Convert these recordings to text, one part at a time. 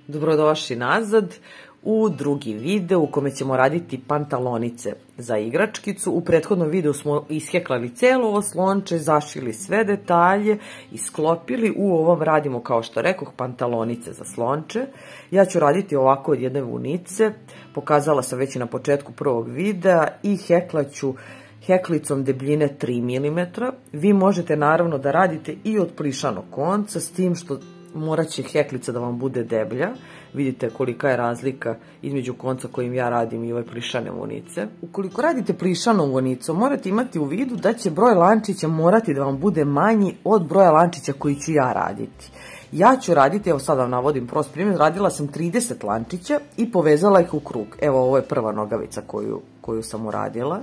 Dobrodošli nazad u drugi video u kome ćemo raditi pantalonice za igračkicu. U prethodnom videu smo isheklali celo ovo slonče, zašili sve detalje i sklopili. U ovom radimo, kao što rekoh, pantalonice za slonče. Ja ću raditi ovako od jedne vunice, pokazala sam već i na početku prvog videa, i heklaću heklicom debljine 3 mm. Vi možete naravno da radite i od plišanog konca, s tim što morat će heklica da vam bude deblja. Vidite kolika je razlika između konca kojim ja radim i ove plišane vunice. Ukoliko radite plišanom vunicom, morate imati u vidu da će broj lančića morati da vam bude manji od broja lančića koji ću ja raditi. Ja ću raditi, evo sad vam navodim prost primjer, radila sam 30 lančića i povezala ih u krug. Evo, ovo je prva nogavica koju sam uradila.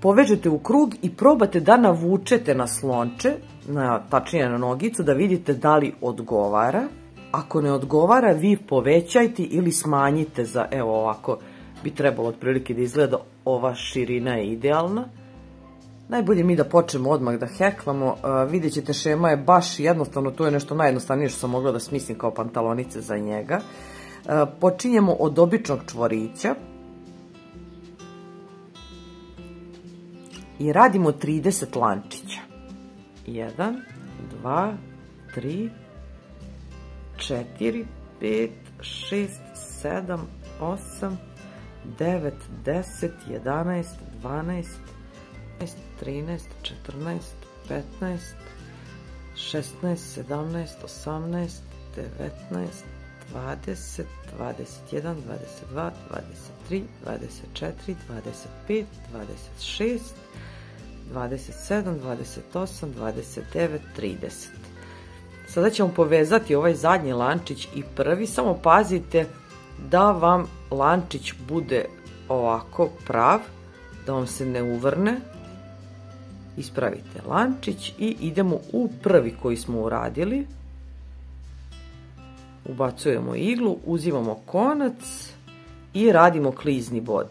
Povežete u krug i probate da navučete na slonče, tačnije na nogicu, da vidite da li odgovara. Ako ne odgovara, vi povećajte ili smanjite za, evo ovako bi trebalo otprilike da izgleda, ova širina je idealna. Najbolje mi da počnemo odmah da heklamo, vidjet ćete, šema je baš jednostavno, to je nešto najjednostavnije što sam mogla da smislim kao pantalonice za njega. Počinjemo od običnog čvorića i radimo 30 lančića. 1, 2, 3, 4, 5, 6, 7, 8, 9, 10, 11, 12, 13, 14, 15, 16, 17, 18, 19, 20, 21, 22, 23, 24, 25, 26, 27, 28, 29, 30. Sada ćemo povezati ovaj zadnji lančić i prvi, samo pazite da vam lančić bude ovako prav, da vam se ne uvrne. Ispravite lančić i idemo u prvi koji smo uradili. Ubacujemo iglu, uzimamo konac i radimo klizni bod.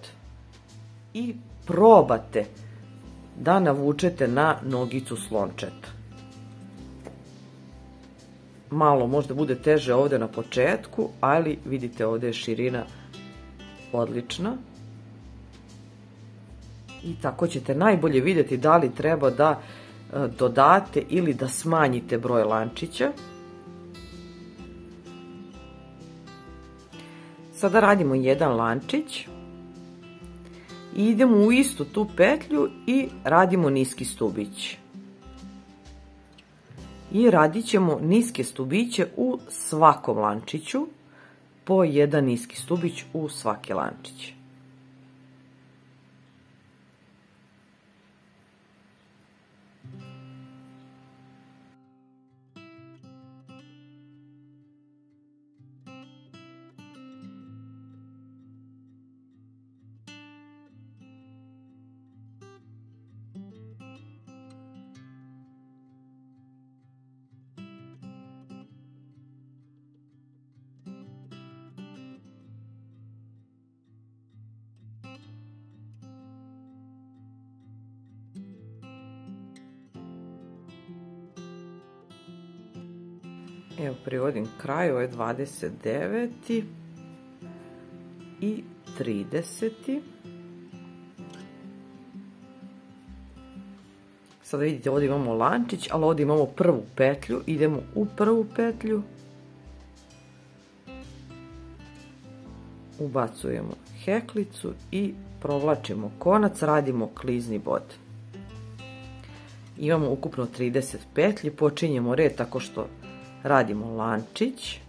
I probate da navučete na nogicu slončeta. Malo možda bude teže ovde na početku, ali vidite, ovde je širina odlična. I tako ćete najbolje vidjeti da li treba da dodate ili da smanjite broj lančića. Sada radimo jedan lančić i idemo u istu tu petlju i radimo niski stubić. I radit ćemo niske stubiće u svakom lančiću, po jedan niski stubić u svaki lančić. Evo, privodim kraj, ovo je 29. i 30. Sada vidite, ovdje imamo lančić, ali ovdje imamo prvu petlju. Idemo u prvu petlju. Ubacujemo heklicu i provlačimo konac, radimo klizni bod. Imamo ukupno 30 petlji, počinjemo red tako što radimo lančić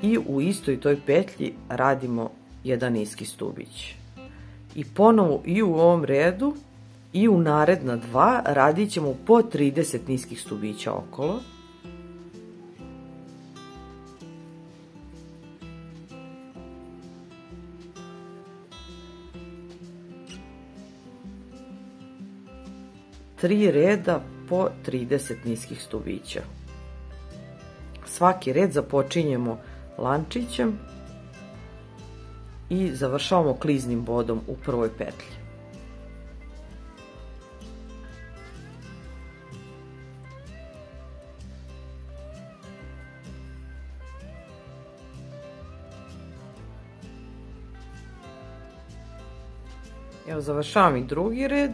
i u istoj toj petlji radimo jedan niski stubić. I ponovo i u ovom redu i u naredna dva radit ćemo po 30 niskih stubića okolo. Tri reda po 30 niskih stubića. Svaki red započinjemo lančićem i završavamo kliznim bodom u prvoj petlji. Evo, završavam i drugi red.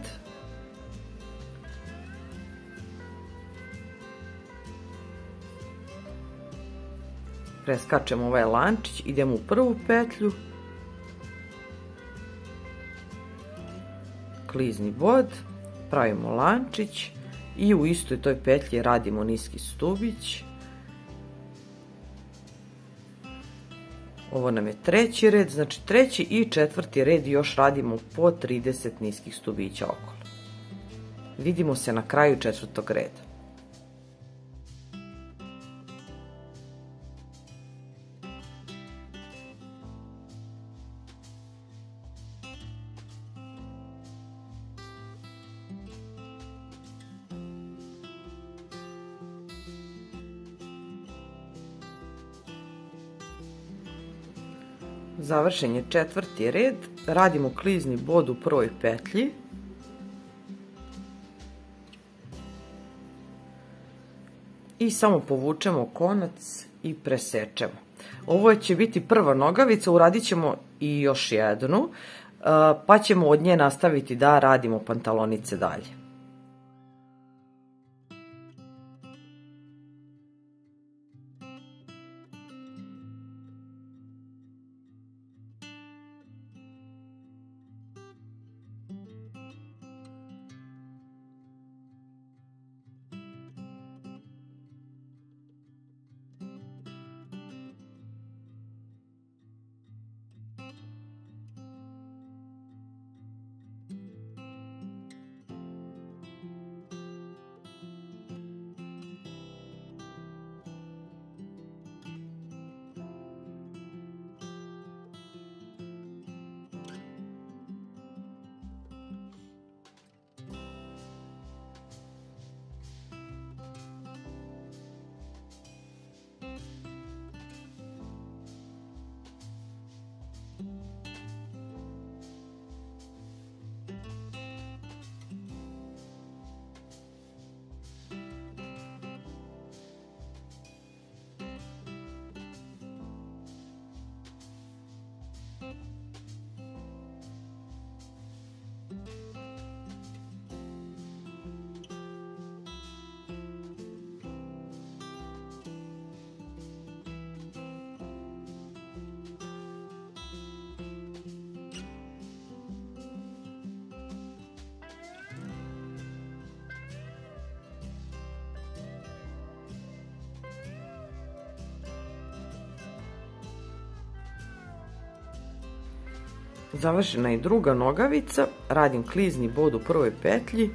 Preskačemo ovaj lančić, idemo u prvu petlju, klizni bod, pravimo lančić i u istoj toj petlji radimo niski stubić. Ovo nam je treći red, znači treći i četvrti red još radimo po 30 niskih stubića okolo. Vidimo se na kraju četvrtog reda. Završen je četvrti red, radimo klizni bod u prvoj petlji. I samo povučemo konac i presečemo. Ovo će biti prva nogavica, uradit ćemo i još jednu, pa ćemo od nje nastaviti da radimo pantalonice dalje. Završena je druga nogavica, radim klizni bod u prvoj petlji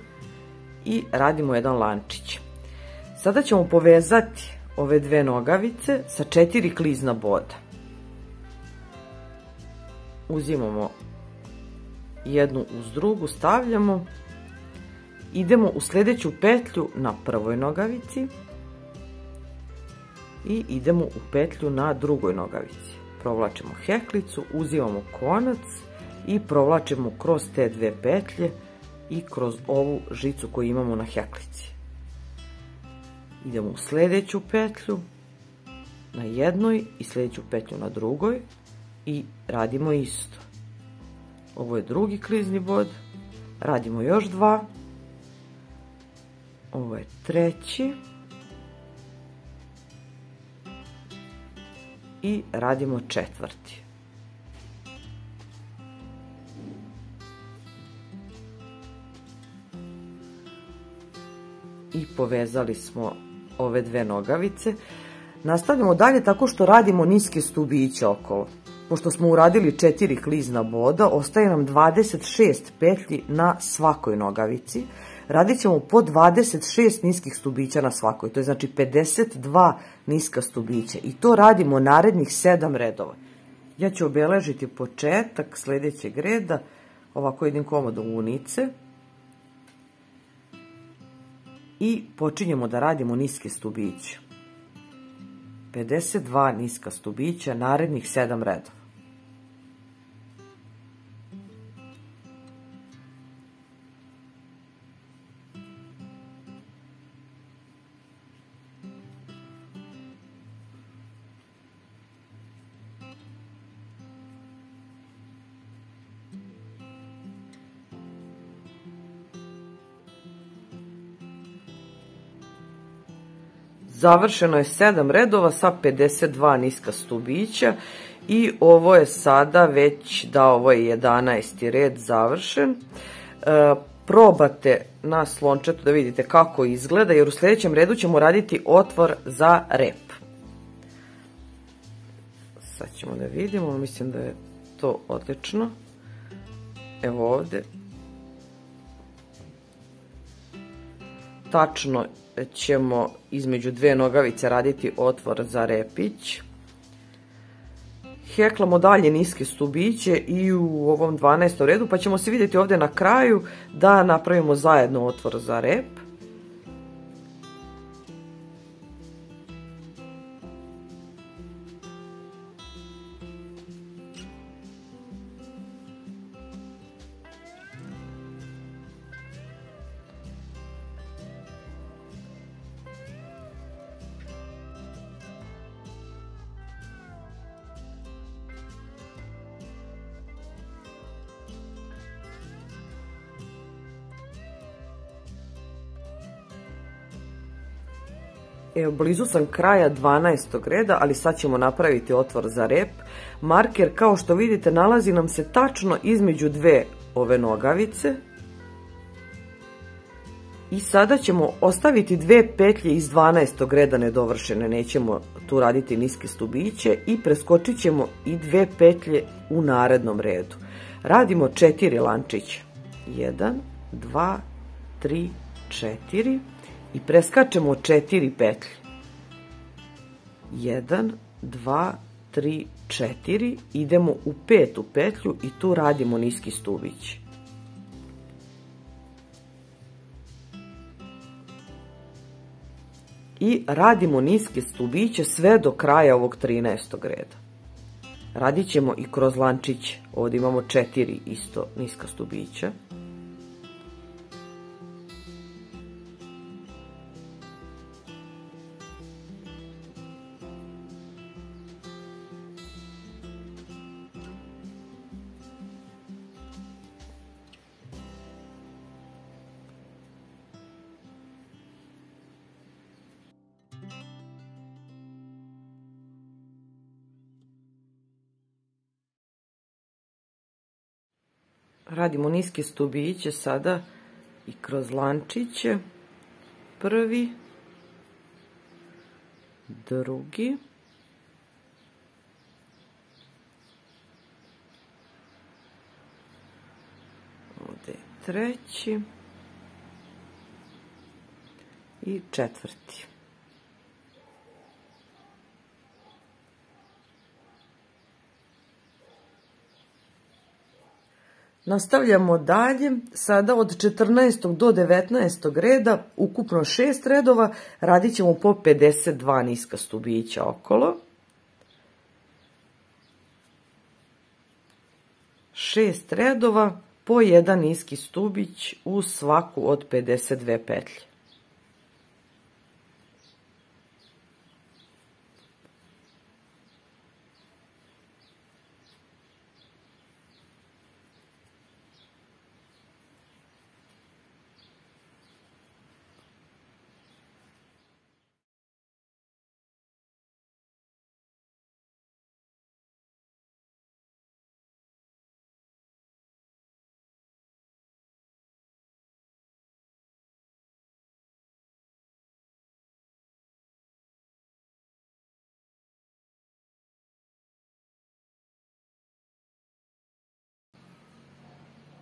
i radimo jedan lančić. Sada ćemo povezati ove dve nogavice sa 4 klizna boda. Uzimamo jednu uz drugu, stavljamo, idemo u sljedeću petlju na prvoj nogavici i idemo u petlju na drugoj nogavici. Provlačimo heklicu, uzimamo konac i provlačimo kroz te dve petlje i kroz ovu žicu koju imamo na heklici. Idemo u sljedeću petlju na jednoj i sljedeću petlju na drugoj i radimo isto. Ovo je drugi klizni bod, radimo još dva, ovo je treći i radimo četvrti. I povezali smo ove dve nogavice. Nastavljamo dalje tako što radimo niske stubiće okolo. Pošto smo uradili 4 klizna boda, ostaje nam 26 petlji na svakoj nogavici. Radit ćemo po 26 niskih stubića na svakoj, to je znači 52 niska stubića i to radimo narednih 7 redova. Ja ću obeležiti početak sljedećeg reda, ovako jednim komodom unice i počinjemo da radimo niske stubiće. 52 niska stubića, narednih 7 redova. Završeno je 7 redova sa 52 niska stubića i ovo je sada već, da, ovo je 11. red završen. Probate na slončetu da vidite kako izgleda, jer u sljedećem redu ćemo raditi otvor za rep. Sad ćemo da vidimo, mislim da je to odlično. Evo ovdje. Tačno ćemo između dve nogavice raditi otvor za repić. Heklamo dalje niske stubiće i u ovom 12. redu, pa ćemo se vidjeti ovdje na kraju da napravimo zajedno otvor za rep. Evo, blizu sam kraja 12. reda, ali sad ćemo napraviti otvor za rep. Marker, kao što vidite, nalazi nam se tačno između dve ove nogavice. I sada ćemo ostaviti dve petlje iz 12. reda nedovršene, nećemo tu raditi niske stubiće, i preskočit ćemo i dve petlje u narednom redu. Radimo 4 lančića. 1, 2, 3, 4 i preskačemo 4 petlje. 1, 2, 3, 4, idemo u 5. petlju i tu radimo niski stubić. I radimo niske stubiće sve do kraja ovog 13. reda. Radit ćemo i kroz lančić, ovdje imamo 4 isto niska stubića. Radimo niske stubiće sada i kroz lančiće. Prvi, drugi, ovdje je treći i četvrti. Nastavljamo dalje, sada od 14. do 19. reda, ukupno 6 redova, radit ćemo po 52 niska stubića okolo. 6 redova po jedan niski stubić u svaku od 52 petlje.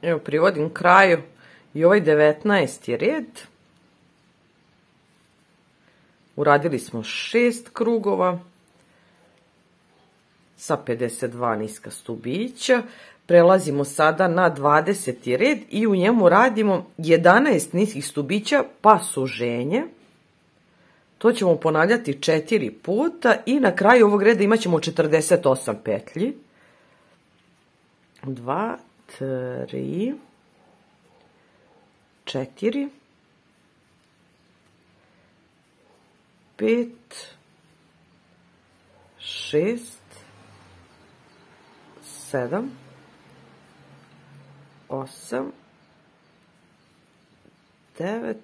Evo, privodim kraju i ovaj 19. red. Uradili smo 6 krugova sa 52 niska stubića. Prelazimo sada na 20. red i u njemu radimo 11 niskih stubića pa suženje. To ćemo ponavljati 4 puta i na kraju ovog reda imat ćemo 48 petlji. 2, 3, 4, 5, 6, 7, 8, 9,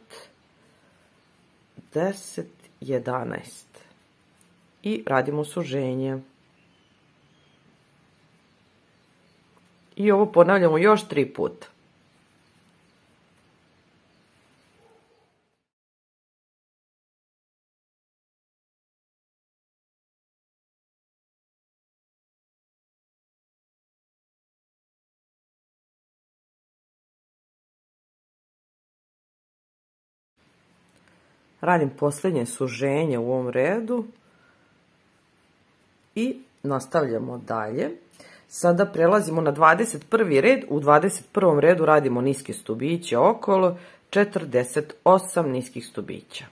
10 11. I radimo suženje. I ovo ponavljamo još 3 puta. Radim posljednje suženje u ovom redu i nastavljamo dalje. Sada prelazimo na 21. red. U 21. redu radimo niske stubiće okolo, 48 niskih stubića.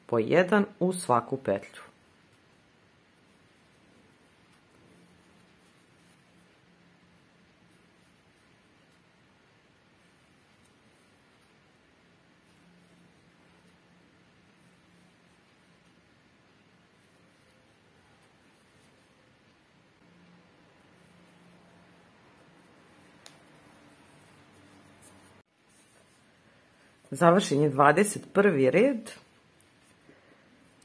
Po 1 u svaku petlju. Završen je 21. red.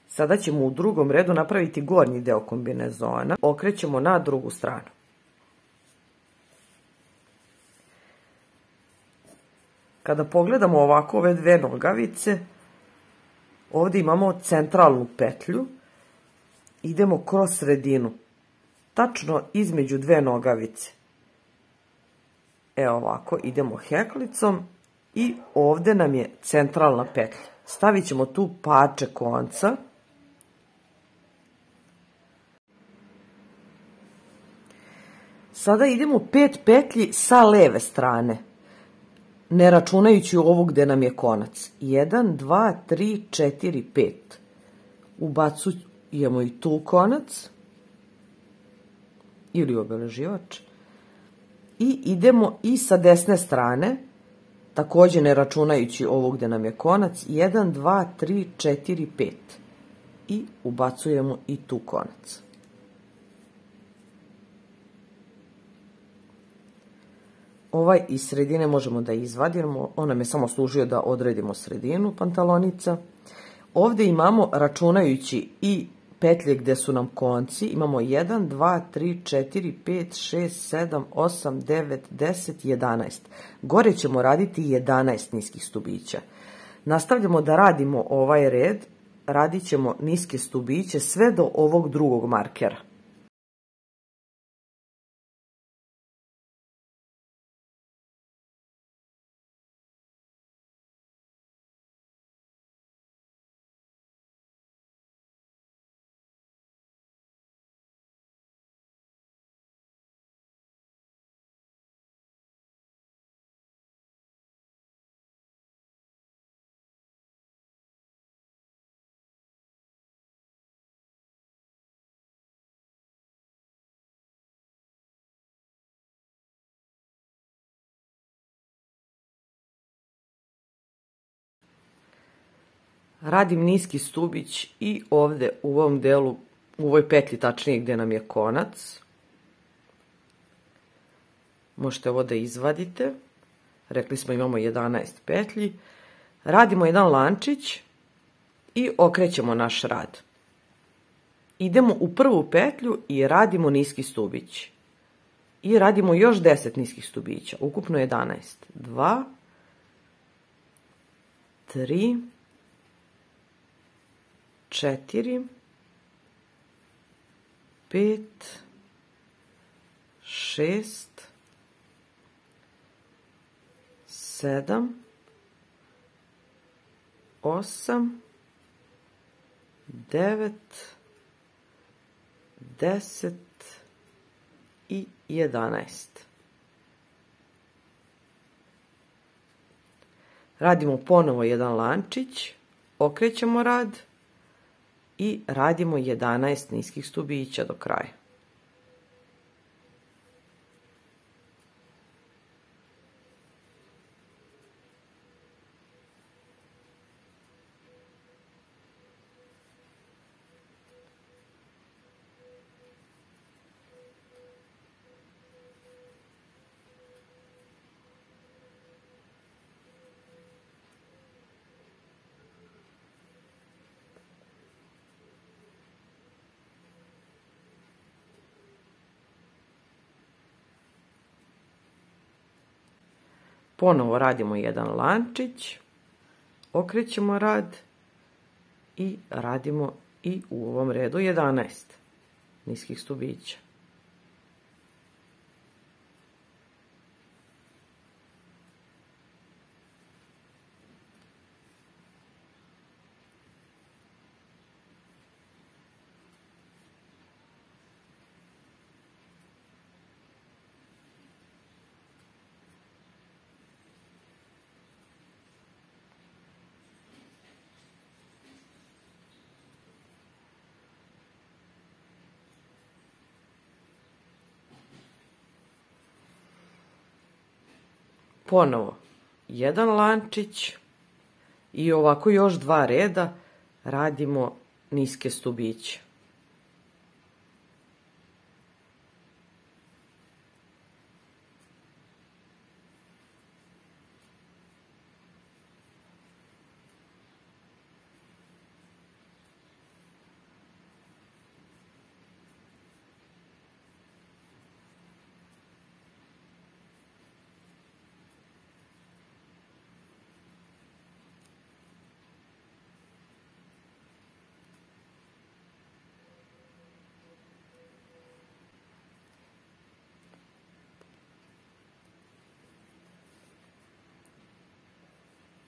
Sada ćemo u drugom redu napraviti gornji deo kombinezona. Okrećemo na drugu stranu. Kada pogledamo ovako ove dve nogavice, ovdje imamo centralnu petlju. Idemo kroz sredinu, tačno između dve nogavice. Evo ovako, idemo heklicom. I ovdje nam je centralna petlja. Stavit ćemo tu parče konca. Sada idemo 5 petlji sa leve strane, ne računajući ovu gdje nam je konac. 1, 2, 3, 4, 5. Ubacujemo i tu konac ili obeleživač. I idemo i sa desne strane, također ne računajući ovo gdje nam je konac, 1, 2, 3, 4, 5. I ubacujemo i tu konac. Ovaj iz sredine možemo da izvadimo, on nam je samo služio da odredimo sredinu pantalonica. Ovdje imamo, računajući i petlje gdje su nam konci, imamo 1, 2, 3, 4, 5, 6, 7, 8, 9, 10, 11. Gore ćemo raditi 11 niskih stubića. Nastavljamo da radimo ovaj red, radit ćemo niske stubiće sve do ovog drugog markera. Radim niski stubić i ovdje u ovom delu, u ovoj petlji tačnije gdje nam je konac. Možete ovo da izvadite. Rekli smo imamo 11 petlji. Radimo jedan lančić i okrećemo naš rad. Idemo u prvu petlju i radimo niski stubić. I radimo još 10 niskih stubića. Ukupno 11. 2, 3, 4, 5, 6, 7, 8, 9, 10 i 11. Radimo ponovo jedan lančić, okrećemo rad i radimo 11 niskih stubića do kraja. Ponovo radimo jedan lančić, okrećemo rad i radimo i u ovom redu 11 niskih stubića. Ponovo jedan lančić i ovako još 2 reda radimo niske stubiće.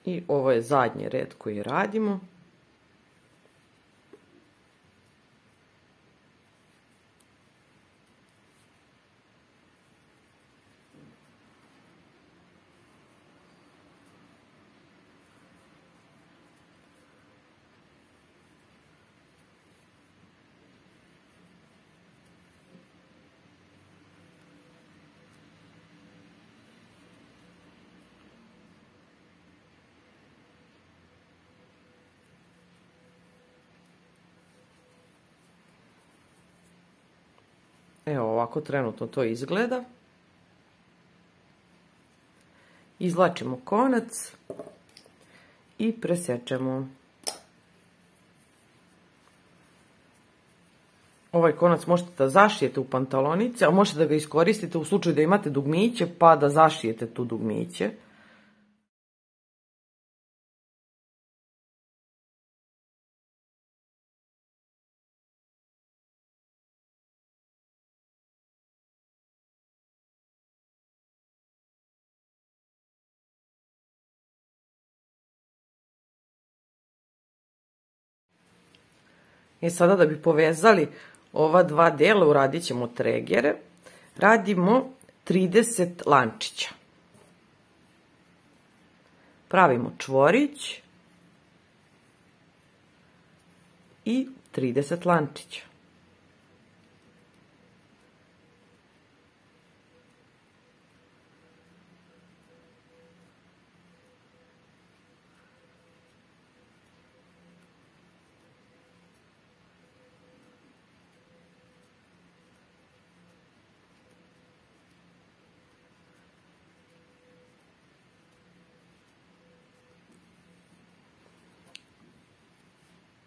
I ovo je zadnji red koji radimo. Evo ovako trenutno to izgleda. Izvlačimo konac i presečemo. Ovaj konac možete da zašijete u pantalonice, a možete da ga iskoristite u slučaju da imate dugmiće, pa da zašijete tu dugmiće. I sada da bi povezali ova 2 dela uradit ćemo tregere. Radimo 30 lančića. Pravimo čvorić i 30 lančića.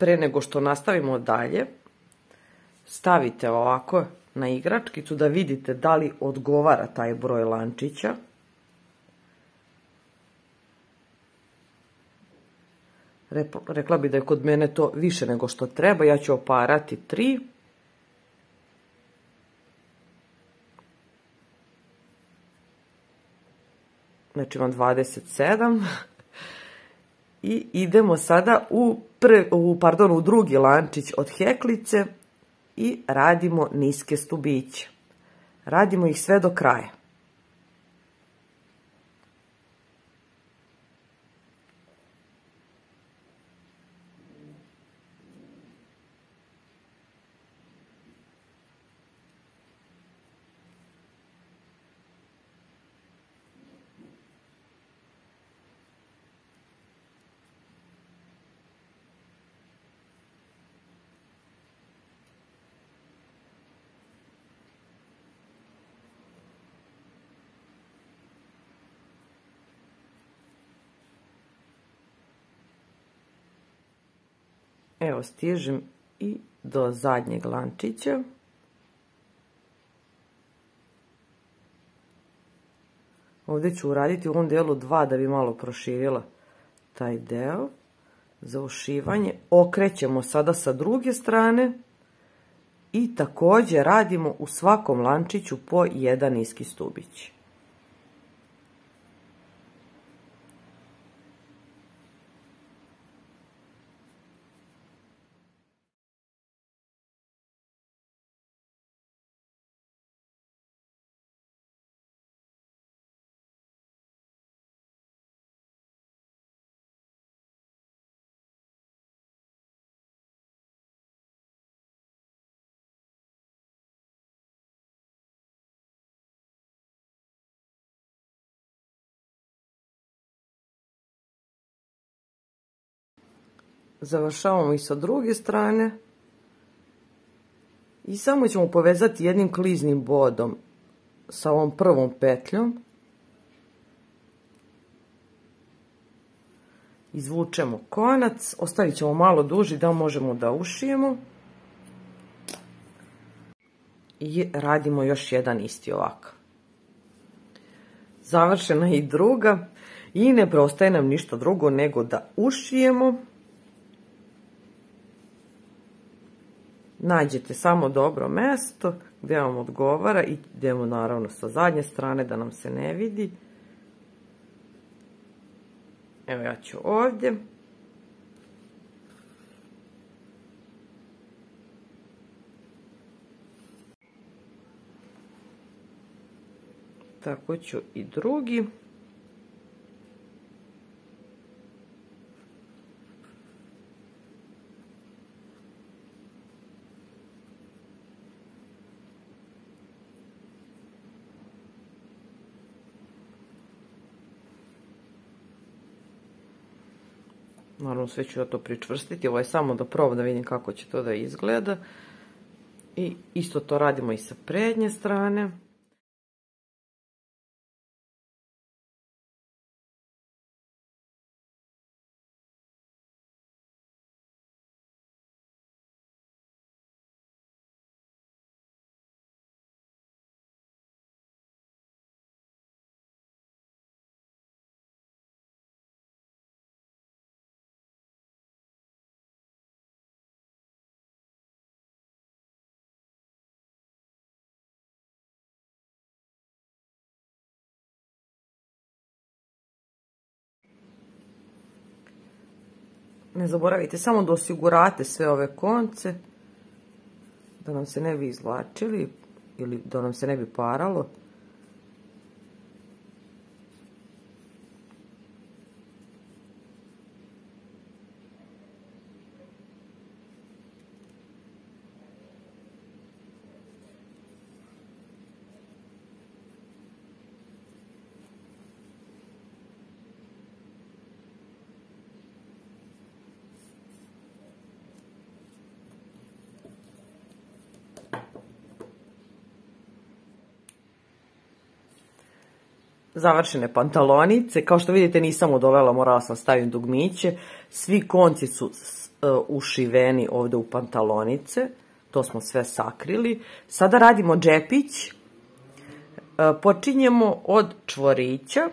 Pre nego što nastavimo dalje, stavite ovako na igračkicu da vidite da li odgovara taj broj lančića. Rekla bi da je kod mene to više nego što treba, ja ću oparati 3. Znači imam 27. I idemo sada u drugi lančić od heklice i radimo niske stubiće. Radimo ih sve do kraja. Evo, stižem i do zadnjeg lančića. Ovdje ću uraditi u ovom delu 2 da bi malo proširila taj deo za ušivanje. Okrećemo sada sa druge strane i također radimo u svakom lančiću po jedan niski stubić. Završavamo i sa druge strane i samo ćemo povezati jednim kliznim bodom sa ovom prvom petljom. Izvučemo konac, ostavit ćemo malo duži da možemo da ušijemo i radimo još jedan isti ovakav. Završena je i druga i ne preostaje nam ništa drugo nego da ušijemo. Nađete samo dobro mesto gdje vam odgovara i idemo naravno sa zadnje strane da nam se ne vidi. Evo ja ću ovdje. Tako ću i drugi. Naravno sve ću ja to pričvrstiti, ovo je samo da probam da vidim kako će to da izgleda. I isto to radimo i sa prednje strane. Ne zaboravite samo da osigurate sve ove konce, da nam se ne bi izvlačili ili da nam se ne bi paralo. Završene pantalonice, kao što vidite nisam odolila, morala sam staviti dugmiće, svi konci su ušiveni ovdje u pantalonice, to smo sve sakrili. Sada radimo džepić, počinjemo od čvorića,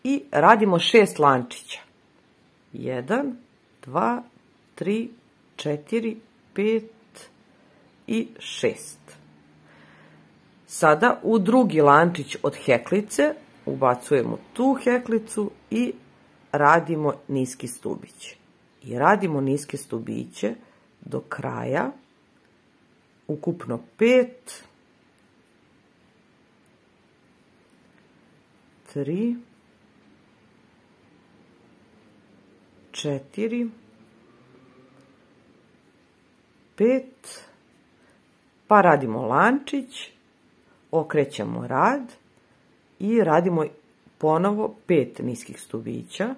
i radimo 6 lančića, 1, 2, 3, 4, 5 i 6. Sada u drugi lančić od heklice ubacujemo tu heklicu i radimo niski stubić. I radimo niske stubiće do kraja, ukupno 5, 3, 4, 5, pa radimo lančić, okrećemo rad i radimo ponovo 5 niskih stubića.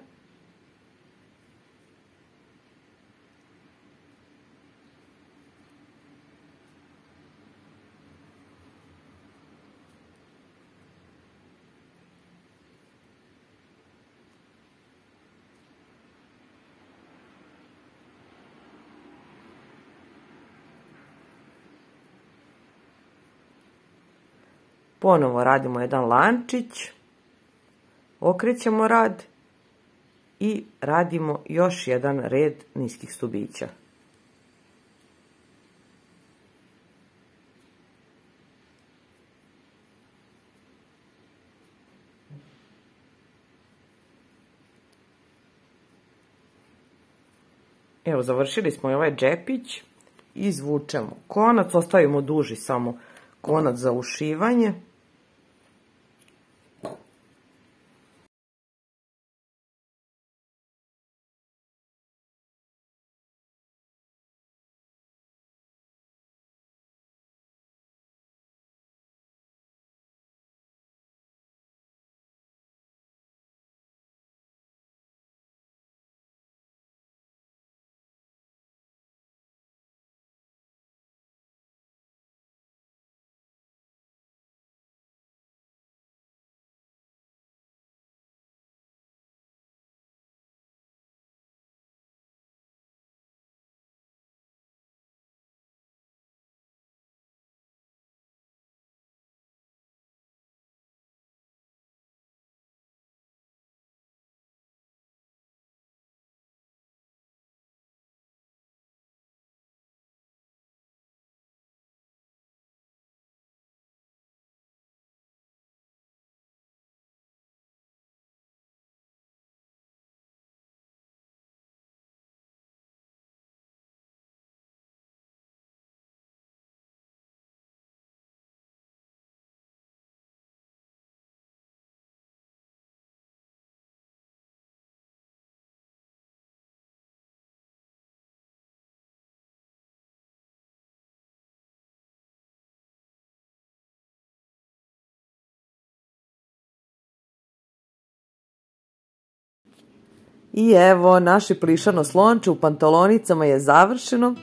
Ponovo radimo jedan lančić, okrećemo rad i radimo još jedan red niskih stubića. Evo, završili smo i ovaj džepić, izvučemo konac, ostavimo duži samo konac za ušivanje. I evo, naše plišano slonče u pantalonicama je završeno.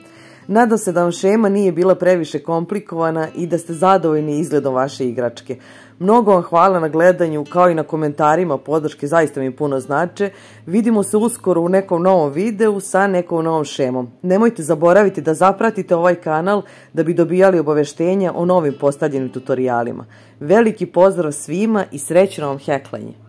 Nadam se da vam šema nije bila previše komplikovana i da ste zadovoljni izgledom vaše igračke. Mnogo vam hvala na gledanju, kao i na komentarima, podrške zaista mi puno znače. Vidimo se uskoro u nekom novom videu sa nekom novom šemom. Nemojte zaboraviti da zapratite ovaj kanal da bi dobijali obaveštenja o novim postavljenim tutorijalima. Veliki pozdrav svima i srećno vam heklanje!